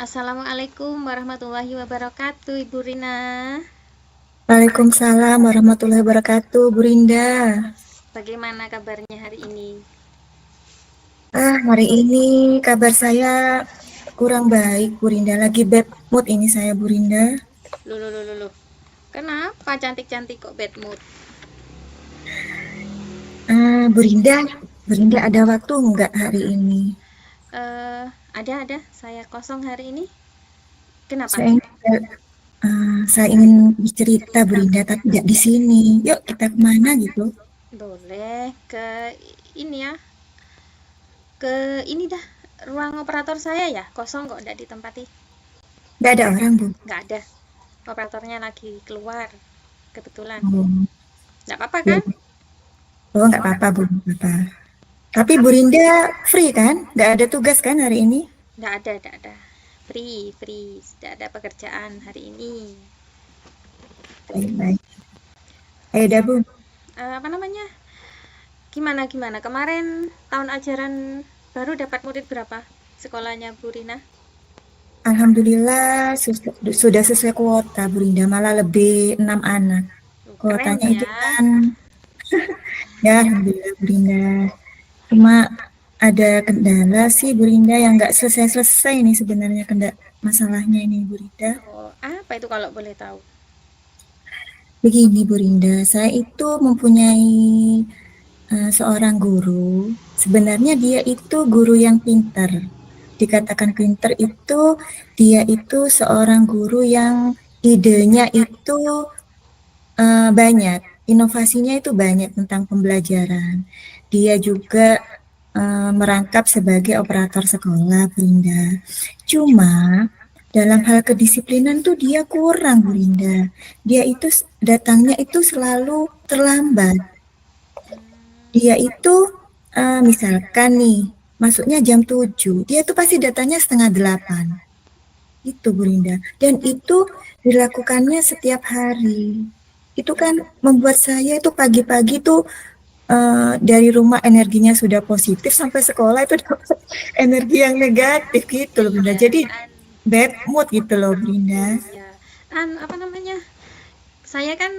Assalamualaikum warahmatullahi wabarakatuh, Ibu Rina. Waalaikumsalam warahmatullahi wabarakatuh, Bu Rinda. Bagaimana kabarnya hari ini? Hari ini kabar saya kurang baik, Bu Rinda. Lagi bad mood ini saya, Bu Rinda. Lulu. Kenapa cantik-cantik kok bad mood? Bu Rinda ada waktu nggak hari ini? Ada. Saya kosong hari ini. Kenapa? Saya ingin, saya ingin bercerita, Bu Rinda, tapi nggak di sini. Yuk kita kemana gitu? Boleh ke ini ya. Ke ini dah. Ruang operator saya ya, kosong kok tidak ditempati. Nggak ada orang, Bu. Nggak ada. Operatornya lagi keluar. Kebetulan. Oh, Nggak apa-apa ya. kan? Oh, nggak apa-apa, Bu. Nggak apa. Tapi Bu Rinda free kan? Nggak ada tugas kan hari ini? Nggak ada. Free. Tidak ada pekerjaan hari ini. Baik, baik. Ayo dah, Bu. Apa namanya? Gimana? Kemarin tahun ajaran baru dapat murid berapa sekolahnya Bu Rina? Alhamdulillah sudah sesuai kuota, Bu Rinda, malah lebih 6 anak. Keren Kuotanya itu ya. kan, ya Alhamdulillah Bu Rinda. Cuma ada kendala sih Bu Rinda yang nggak selesai-selesai nih sebenarnya masalahnya ini Bu Rinda. Oh, apa itu kalau boleh tahu? Begini Bu Rinda, saya itu mempunyai seorang guru. Sebenarnya dia itu guru yang pintar. Dikatakan pintar itu dia itu seorang guru yang idenya itu banyak, inovasinya itu banyak tentang pembelajaran. Dia juga merangkap sebagai operator sekolah, Bunda. Cuma dalam hal kedisiplinan tuh dia kurang, Bunda. Dia itu datangnya itu selalu terlambat. Dia itu misalkan nih masuknya jam 7, dia tuh pasti datangnya setengah 8. Itu Bu Rinda. Dan itu dilakukannya setiap hari. Itu kan membuat saya itu pagi-pagi tuh dari rumah energinya sudah positif sampai sekolah itu dapat energi yang negatif gitu loh Bunda. Iya, Jadi bad mood gitu loh Bunda. iya. Apa namanya? Saya kan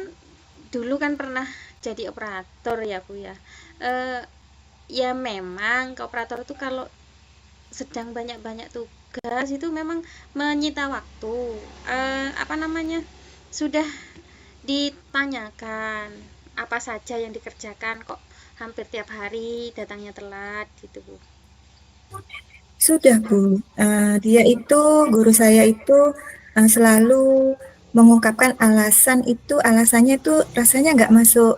dulu kan pernah jadi operator ya Bu ya. Eh, ya memang ke operator itu kalau sedang banyak-banyak tugas itu memang menyita waktu. Apa namanya? Sudah ditanyakan apa saja yang dikerjakan kok hampir tiap hari datangnya telat gitu Bu. Sudah Bu, dia itu guru saya itu selalu mengungkapkan alasannya itu rasanya nggak masuk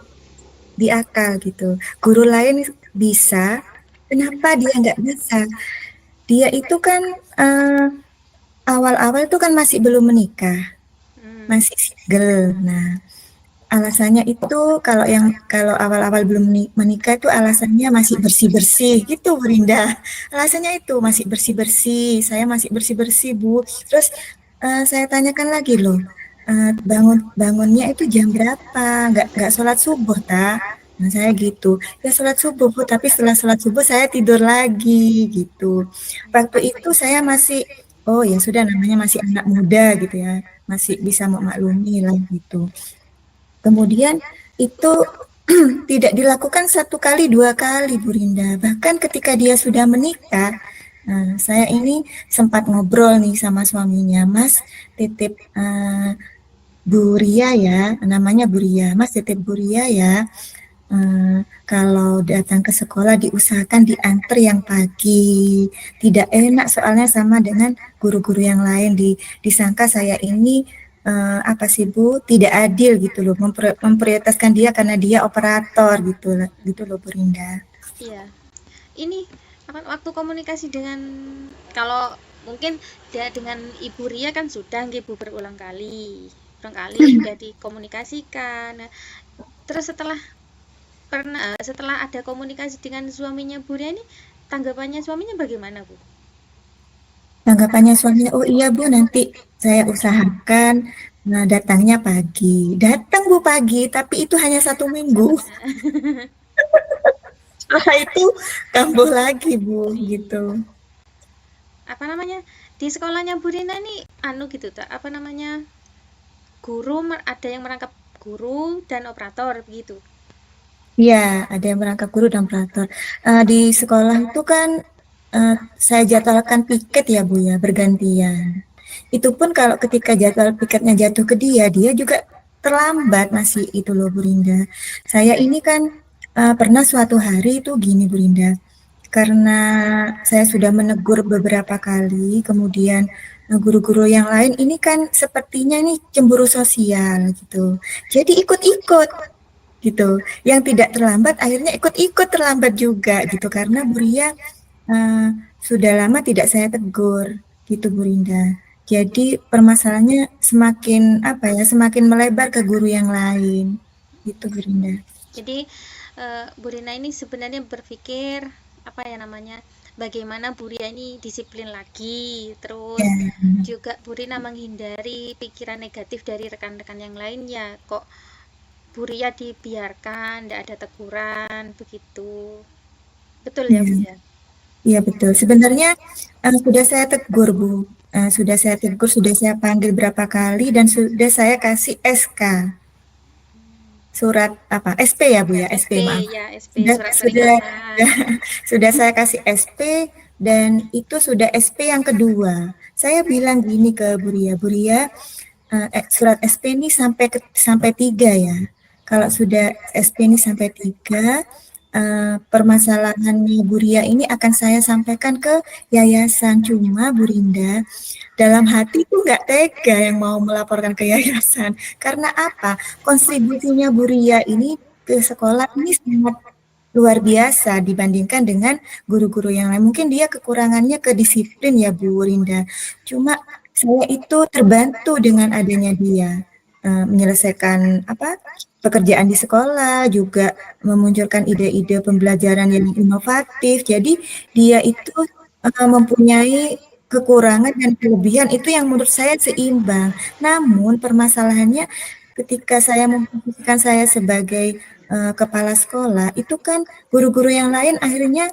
di akal gitu. Guru lain bisa, kenapa dia nggak bisa? Dia itu kan eh, awal-awal itu kan masih belum menikah, Hmm, masih single. Nah, alasannya itu kalau awal-awal belum menikah itu alasannya masih bersih-bersih gitu, Bu Rinda. Alasannya itu masih bersih-bersih. Saya masih bersih-bersih, Bu. Terus saya tanyakan lagi loh, bangunnya itu jam berapa? Nggak sholat subuh, tak? Nah, saya gitu. Ya sholat subuh, Bu, tapi setelah sholat subuh saya tidur lagi gitu. Waktu itu saya masih, oh ya sudah namanya masih anak muda gitu ya, masih bisa memaklumi lah gitu. Kemudian itu tidak dilakukan satu kali, dua kali, Bu Rinda. Bahkan ketika dia sudah menikah, nah, saya ini sempat ngobrol nih sama suaminya, Mas, titip Bu Ria ya, namanya Bu Ria, Mas titip Bu Ria ya. Kalau datang ke sekolah diusahakan diantar yang pagi. Tidak enak soalnya sama dengan guru-guru yang lain disangka saya ini apa sih Bu, tidak adil gitu loh, memprioritaskan dia karena dia operator gitu loh Bu Rinda. iya. Ini apa waktu komunikasi dengan kalau mungkin dia dengan Ibu Ria kan sudah Ibu berulang kali. Berulang kali sudah dikomunikasikan. Nah, terus setelah ada komunikasi dengan suaminya Bu Ria ini tanggapannya suaminya bagaimana Bu? Tanggapannya suaminya, oh iya Bu, nanti saya usahakan datangnya pagi. Datang Bu pagi, tapi itu hanya 1 minggu. Setelah itu kambuh lagi Bu, gitu. Apa namanya? di sekolahnya Bu Rina nih anu gitu tak apa namanya guru ada yang merangkap guru dan operator begitu. Iya, ada yang merangkap guru dan operator. Di sekolah itu kan saya jadwalkan piket ya Bu ya, bergantian. Itu pun kalau ketika jadwal piketnya jatuh ke dia, dia juga terlambat masih itu loh Bu Rinda. Saya ini kan pernah suatu hari itu gini Bu Rinda, karena saya sudah menegur beberapa kali, kemudian guru-guru yang lain ini kan sepertinya nih cemburu sosial gitu. Jadi ikut-ikut gitu. Yang tidak terlambat akhirnya ikut-ikut terlambat juga gitu karena Bu Ria sudah lama tidak saya tegur gitu Bu Rinda. Jadi permasalahannya semakin apa ya, semakin melebar ke guru yang lain gitu Bu Rinda. Jadi Bu Rina ini sebenarnya berpikir apa ya namanya bagaimana Bu Ria ini disiplin lagi, terus Ya, juga Bu Rina menghindari pikiran negatif dari rekan-rekan yang lainnya. Kok Bu Ria dibiarkan, tidak ada teguran begitu, betul ya ya, Bu ya? iya betul. Sebenarnya sudah saya tegur Bu. Sudah saya tegur, sudah saya panggil berapa kali dan sudah saya kasih SK. Surat apa? SP ya Bu ya, SP SP maaf. ya, SP Sudah surat sudah peringatan. sudah saya kasih SP dan itu sudah SP yang kedua. Saya bilang gini ke Bu Ria, surat SP ini sampai 3 ya. Kalau sudah SP ini sampai 3, permasalahannya Bu Ria ini akan saya sampaikan ke yayasan. Cuma Bu Rinda dalam hati tuh nggak tega yang mau melaporkan ke yayasan. Karena apa? Kontribusinya Bu Ria ini ke sekolah ini sangat luar biasa dibandingkan dengan guru-guru yang lain. Mungkin dia kekurangannya ke disiplin ya Bu Rinda. Cuma saya itu terbantu dengan adanya dia menyelesaikan apa pekerjaan di sekolah, juga memunculkan ide-ide pembelajaran yang inovatif. Jadi dia itu mempunyai kekurangan dan kelebihan itu yang menurut saya seimbang. Namun permasalahannya ketika saya memposisikan saya sebagai kepala sekolah, itu kan guru-guru yang lain akhirnya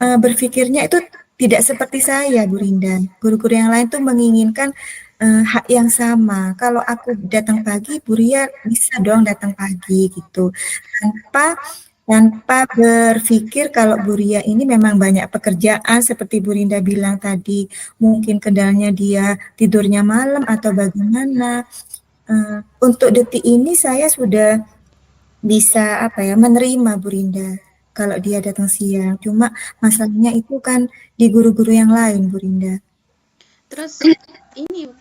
berpikirnya itu tidak seperti saya, Bu Rinda. Guru-guru yang lain tuh menginginkan hak yang sama. Kalau aku datang pagi, Bu Ria bisa dong datang pagi gitu. Tanpa tanpa berpikir kalau Bu Ria ini memang banyak pekerjaan seperti Bu Rinda bilang tadi, mungkin kendalanya dia tidurnya malam atau bagaimana. Untuk detik ini saya sudah bisa apa ya menerima Bu Rinda kalau dia datang siang. Cuma masalahnya itu kan di guru-guru yang lain Bu Rinda. Terus ini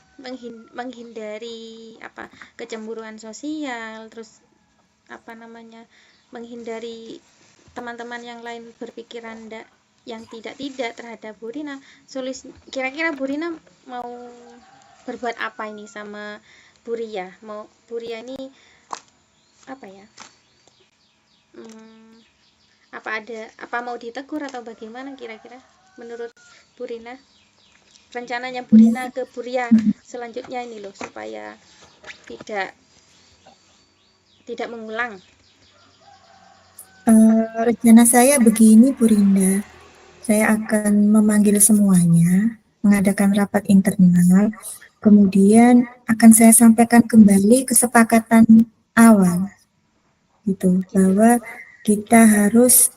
menghindari apa kecemburuan sosial, terus apa namanya menghindari teman-teman yang lain berpikiran yang tidak terhadap Bu Rina. Kira-kira Bu Rina mau berbuat apa ini sama Bu Ria? Mau Bu Ria ini apa ya? Apa mau ditegur atau bagaimana kira-kira menurut Bu Rina? Rencananya Bu Rina ke Bu Ria selanjutnya ini loh supaya tidak mengulang. Rencana saya begini Bu Rinda, saya akan memanggil semuanya, mengadakan rapat internal, kemudian akan saya sampaikan kembali kesepakatan awal, gitu, bahwa kita harus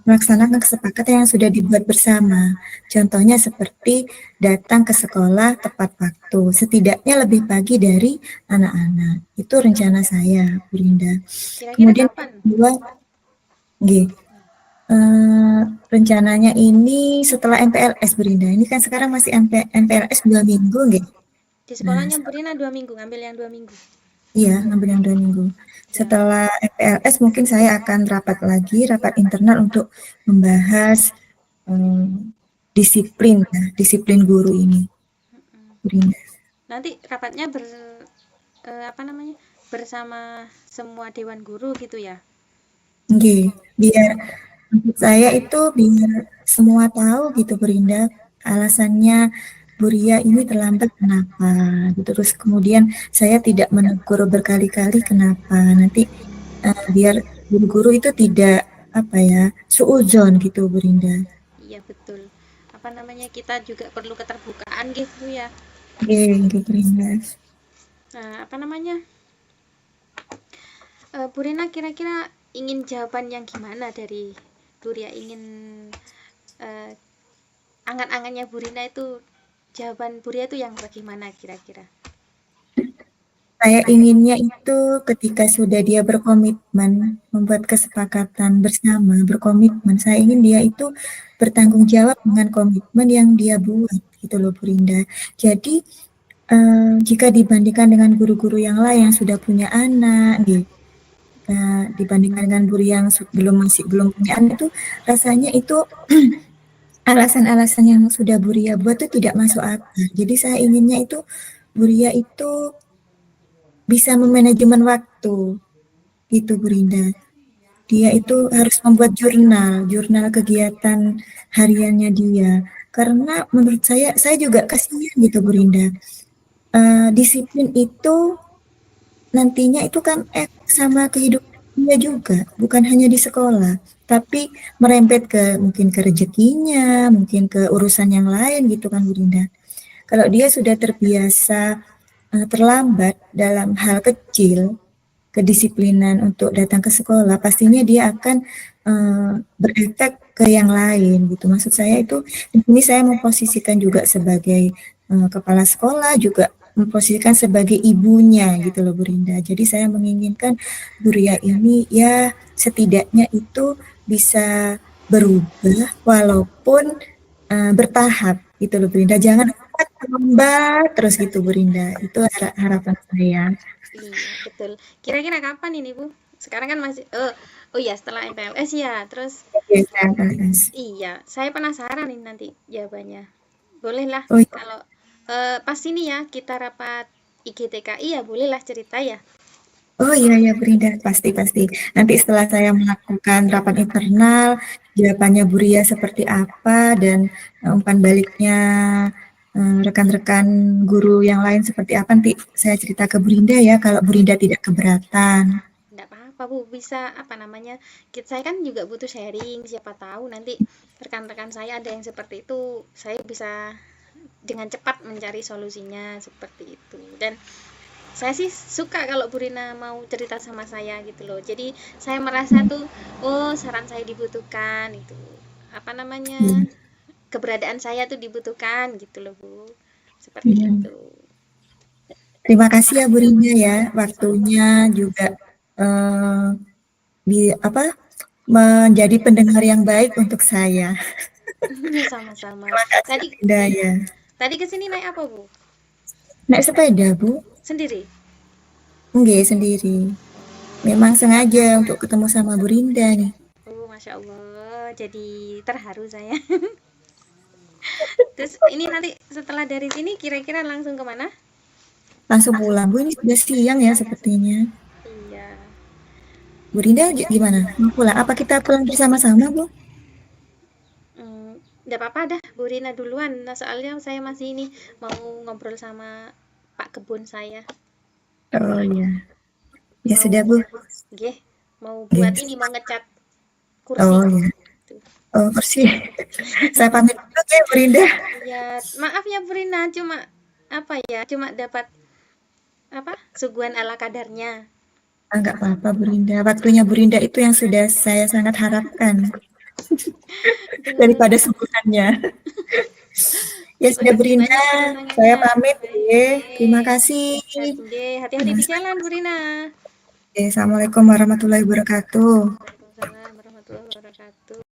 melaksanakan kesepakatan yang sudah dibuat bersama. Contohnya seperti datang ke sekolah tepat waktu, setidaknya lebih pagi dari anak-anak. Itu rencana saya, Bu Rinda. Kira-kira Kemudian kapan? kedua, rencananya ini setelah MPLS Bu Rinda. Ini kan sekarang masih MPLS 2 minggu, nggih. Di sekolahnya Bu Rina 2 minggu, ngambil yang 2 minggu. Iya, ngambil yang 2 minggu. Setelah MPLS mungkin saya akan rapat lagi, rapat internal untuk membahas disiplin guru ini. Bu Rinda. Nanti rapatnya bersama semua dewan guru gitu ya. Nggih, biar menurut saya itu biar semua tahu gitu Bu Rinda alasannya Bu Ria ini terlambat kenapa gitu. Terus kemudian saya tidak menegur berkali-kali kenapa. Nanti biar guru-guru itu tidak apa ya suudzon gitu Bu Rinda. Iya betul. apa namanya, kita juga perlu keterbukaan gitu ya. Nggih, nggih Burinda. Nah, apa namanya, Bu Rina kira-kira ingin jawaban yang gimana dari Bu Ria, ingin eh, angan-angannya Bu Rina itu, jawaban Bu Ria itu yang bagaimana kira-kira? Saya inginnya itu ketika sudah dia berkomitmen, membuat kesepakatan bersama, berkomitmen, saya ingin dia itu bertanggung jawab dengan komitmen yang dia buat, gitu loh Bu Rinda. Jadi, jika dibandingkan dengan guru-guru yang lain yang sudah punya anak, gitu, dibandingkan dengan guru yang masih belum punya anak itu, rasanya itu alasan-alasan yang sudah Bu Ria buat itu tidak masuk akal. Jadi saya inginnya itu Bu Ria itu bisa memanajemen waktu, gitu Bu Rinda. Dia itu harus membuat jurnal kegiatan hariannya dia. Karena menurut saya juga kasihan gitu Bu Rinda. Disiplin itu nantinya itu kan sama kehidupan dia juga, bukan hanya di sekolah, tapi merembet ke mungkin ke rezekinya, mungkin ke urusan yang lain gitu kan Bu Rinda. Kalau dia sudah terbiasa terlambat dalam hal kecil, kedisiplinan untuk datang ke sekolah, pastinya dia akan berefek ke yang lain gitu. Maksud saya itu, di sini saya memposisikan juga sebagai kepala sekolah, juga memposisikan sebagai ibunya gitu loh Bu Rinda. Jadi saya menginginkan Bu Ria ini ya setidaknya itu bisa berubah walaupun bertahap gitu loh Bu Rinda. Jangan lambat terus gitu Bu Rinda. Itu harapan saya. Iya, betul. Kira-kira kapan ini, Bu? Sekarang kan masih, oh iya, setelah MPLS ya. Terus Oke, saya bahas. iya, saya penasaran ini nanti jawabannya. Bolehlah Oh, iya. kalau pas ini ya kita rapat IGTKI ya, bolehlah cerita ya. Oh iya ya Brida, pasti pasti. Nanti setelah saya melakukan rapat internal, jawabannya Bu Ria seperti apa dan umpan baliknya rekan-rekan guru yang lain seperti apa, nanti saya cerita ke Bu Rinda ya kalau Bu Rinda tidak keberatan. Enggak apa-apa, Bu. Bisa apa namanya? Saya kan juga butuh sharing, siapa tahu nanti rekan-rekan saya ada yang seperti itu, saya bisa dengan cepat mencari solusinya seperti itu. Dan saya sih suka kalau Bu Rina mau cerita sama saya gitu loh. Jadi saya merasa tuh, oh saran saya dibutuhkan itu. Apa namanya? Iya. Keberadaan saya tuh dibutuhkan gitu loh, Bu. Seperti Iya. itu. Terima kasih ya Bu Rinda ya, waktunya juga eh, apa menjadi pendengar yang baik untuk saya. Sama-sama. Terima kasih Tadi Bu Rinda ya. tadi ke sini naik apa, Bu? Naik sepeda Bu? Sendiri? Enggak sendiri. Memang sengaja untuk ketemu sama Bu Rinda nih. Oh, Masya Allah. Jadi terharu saya. Terus ini nanti setelah dari sini kira-kira langsung kemana? Langsung pulang. Bu, ini sudah siang ya sepertinya. Iya. Bu Rinda gimana? Mau pulang? Apa kita pulang bersama-sama, Bu? Nggak apa-apa dah, Bu Rina duluan. Nah, soalnya saya masih ini mau ngobrol sama Pak Kebun saya. Oh iya. Ya Mau, sudah, Bu. nggih, mau buat Yes. ini, mau ngecat kursi. Oh ya. Tuh. Oh, bersih. Saya pamit dulu ya, Bu Rinda. Ya, maaf ya Bu Rina, cuma apa ya, cuma dapat apa suguhan ala kadarnya. Enggak apa-apa, Bu Rinda. Waktunya Bu Rinda itu yang sudah saya sangat harapkan Aduh, daripada suguhannya. Ya sudah, Bu makasih Rinda. banyak Saya pertanyaan. pamit ya. Terima kasih. Hati-hati di jalan Bu Rina. Oke, Assalamualaikum warahmatullahi wabarakatuh. Waalaikumsalam warahmatullahi wabarakatuh.